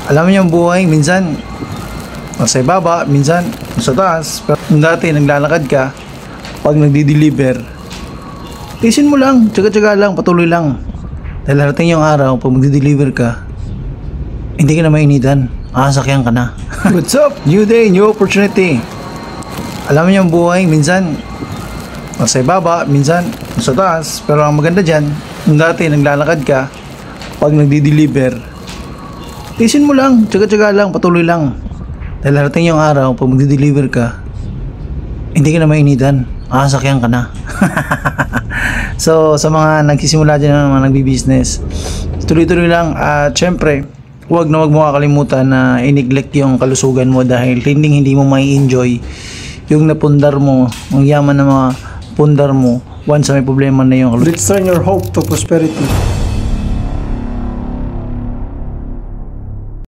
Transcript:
Alam mo yung buhay, minsan nasa ibaba, minsan sa taas. Pero kung dati naglalakad ka, pag nagdi-deliver, tiisin mo lang, tsaga-tsaga lang, patuloy lang. Dahil harating yung araw, pag magdi-deliver ka, hindi ka na mainitan, sasakyan ka na. What's up? New day, new opportunity. Alam mo yung buhay, minsan nasa ibaba, minsan sa taas. Pero ang maganda dyan, kung dati naglalakad ka, pag nagdi-deliver, tiisin mo lang, tsaga-tsaga lang, patuloy lang. Dahil harating yung araw, pag magdi-deliver ka, hindi ka na mainitan, sasakyan ka na. So, sa mga nagsisimula dyan ng mga nagbi-business, tuloy-tuloy lang. At syempre, huwag mo kakalimutan na i-neglect yung kalusugan mo dahil hindi mo may enjoy yung napundar mo, ang yaman ng mga pundar mo once may problema na yung kalusugan. Let's turn your hope to prosperity.